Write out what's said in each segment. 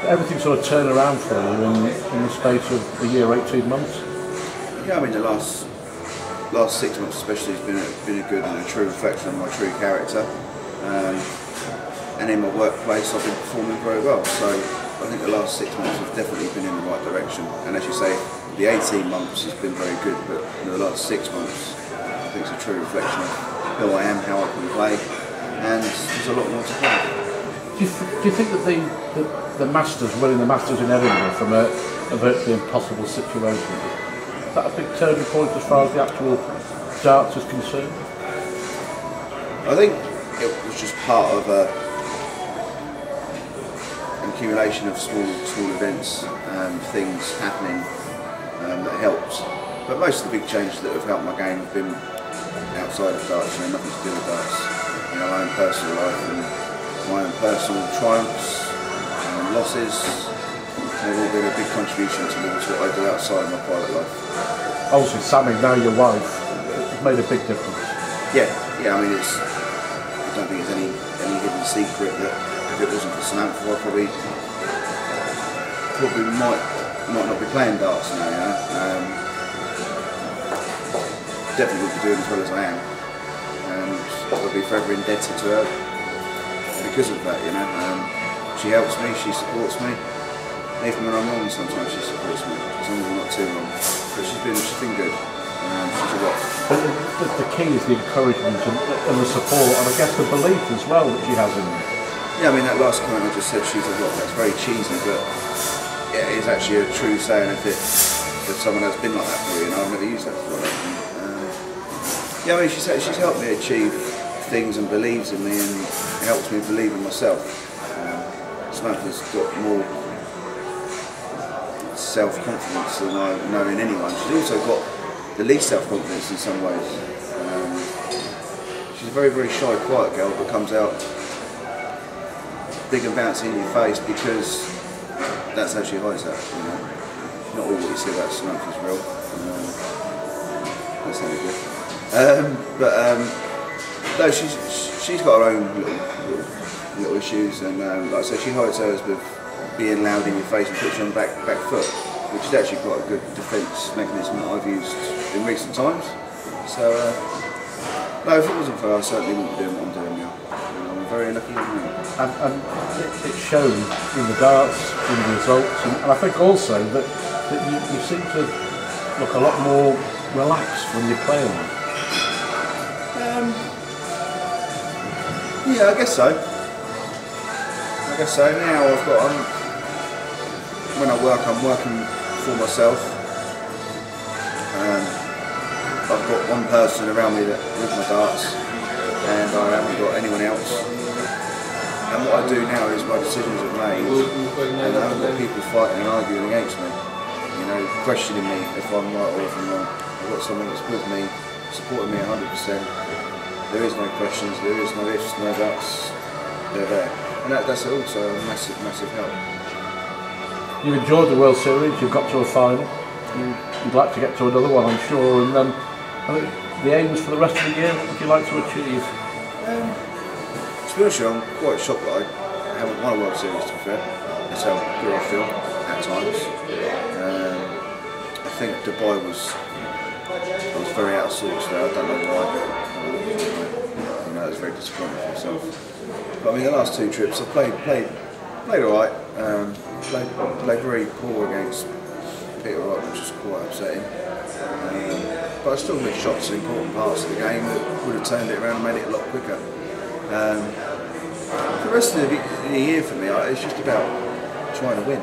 everything sort of turned around for you in the space of a year, 18 months? Yeah, I mean the last 6 months especially has been a good and a true reflection of my true character. And in my workplace I've been performing very well. So I think the last 6 months have definitely been in the right direction. And as you say, the 18 months has been very good, but the last 6 months I think it's a true reflection of who I am, how I can play, and there's a lot more to play. Do you think that the Masters, winning the Masters in Edinburgh from a virtually impossible situation, is that a big turning point as far as the actual darts is concerned? I think it was just part of an accumulation of small events and things happening that helped. But most of the big changes that have helped my game have been outside of darts, nothing to do with darts. My own personal life and my own personal triumphs and losses, they've all been a big contribution towards what I do outside of my private life. Obviously, Sammy, now your wife, has made a big difference. Yeah, I mean, I don't think there's any hidden secret that if it wasn't for Samantha, I probably might not be playing darts now. Definitely wouldn't be doing as well as I am, and I'll be forever indebted to her because of that. She helps me, she supports me, even when I'm wrong. Sometimes she supports me, as long as I'm not too wrong. But she's been good. She's a rock. But the key is the encouragement and the support, and I guess the belief as well that she has in you. Yeah, I mean that last comment I just said, she's a rock. That's very cheesy, but yeah, it's actually a true saying if someone has been like that for you. I've never used that before. Yeah, I mean she's helped me achieve things and believes in me and helps me believe in myself. Samantha's got more self-confidence than I know in anyone. She's also got the least self-confidence in some ways. She's a very, very shy, quiet girl, but comes out big and bouncy in your face because that's how she hides that. Not all what you see about Samantha's real. That's how good. No, she's got her own little issues, and like I said, she hides hers with being loud in your face and puts you on the back foot, which is actually quite a good defence mechanism that I've used in recent times. So, no, if it wasn't for her, I certainly wouldn't be doing what I'm doing now. I'm very lucky. And it shows in the darts, in the results, and I think also that you seem to look a lot more relaxed when you're playing them. Yeah, I guess so. Now I've got when I work, I'm working for myself. I've got one person around me with my darts, and I haven't got anyone else. And what I do now is my decisions are made, and I haven't got people fighting and arguing against me. Questioning me if I'm right or if I'm wrong. I've got someone that's with me, supporting me 100%. There is no questions, there is no ifs, no buts. They're there. And that's also a massive, massive help. You enjoyed the World Series, you've got to a final. You'd like to get to another one, I'm sure. And then the aims for the rest of the year, what would you like to achieve? To be honest, I'm quite shocked that I haven't won a World Series, to be fair. That's how good I feel at times. I think Dubai I was very out of sorts there. I don't know why. It was very disappointing for myself. But I mean, the last 2 trips I played alright. Played very poor against Peter Wright, which was quite upsetting. But I still missed shots in important parts of the game that would have turned it around and made it a lot quicker. The rest of the year for me, it's just about trying to win,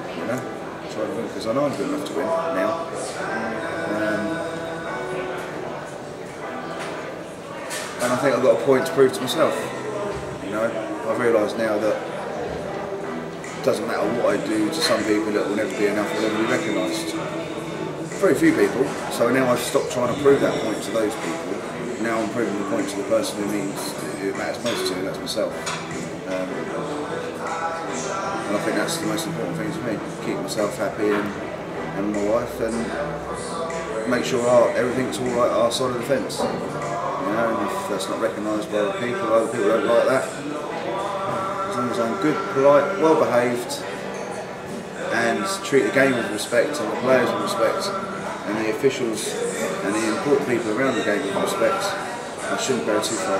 trying to win, because I know I'm good enough to win now. And I think I've got a point to prove to myself. I've realised now that it doesn't matter what I do to some people, it will never be enough, will never be recognised. Very few people, so now I've stopped trying to prove that point to those people. Now I'm proving the point to the person who it matters most to, and that's myself. And I think that's the most important thing to me. Keep myself happy and my wife, and make sure everything's alright our side of the fence. And if that's not recognised by other people don't like that. As long as I'm good, polite, well behaved, and treat the game with respect and the players with respect and the officials and the important people around the game with respect, I shouldn't go too far.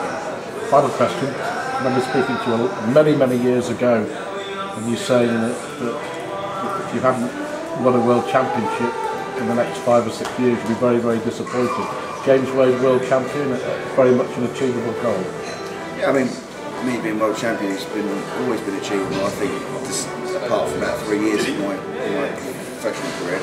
Final question. I remember speaking to you many years ago, and you saying that if you hadn't won a world championship in the next 5 or 6 years, you'd be very disappointed. James Wade, world champion, very much an achievable goal. Yeah, I mean, me being world champion has always been achievable. I think, just apart from about 3 years in my professional career,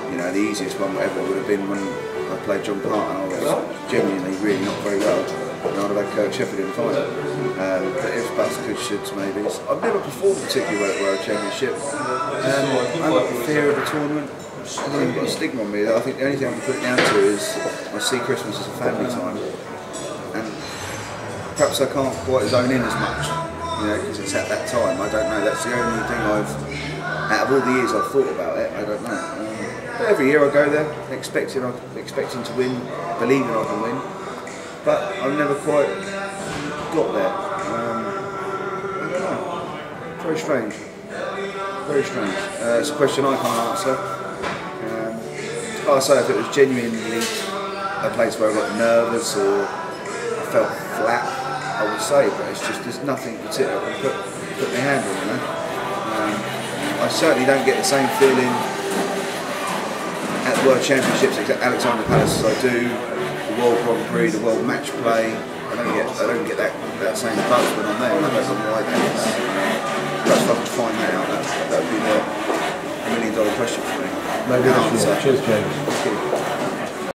you know, the easiest one ever would have been when I played John Part, and I was genuinely really not very well, and I'd have had Kirk Sheffield in the final. But if buts, could, shoulds, maybes. I've never performed particularly well at the World Championship. I'm not in fear of the tournament. I've not even got a stigma on me. I think the only thing I can put it down to is I see Christmas as a family time, and perhaps I can't quite zone in as much, you know, because it's at that time. I don't know. That's the only thing out of all the years I've thought about it, I don't know. But every year I go there, expecting to win, believing I can win, but I've never quite got there. I don't know. Very strange. Very strange. It's a question I can't answer. Like I say, if it was genuinely a place where I got nervous or I felt flat, I would say, but it's just there's nothing particular I can put my hand on, you know. I certainly don't get the same feeling at the World Championships at Alexandra Palace as I do the World Grand Prix, the World Match Play. I don't get that same buzz when I'm there. I don't know why that is. Perhaps if I could find that out, that would be the $1 million question for me. Maybe this year. Cheers, James.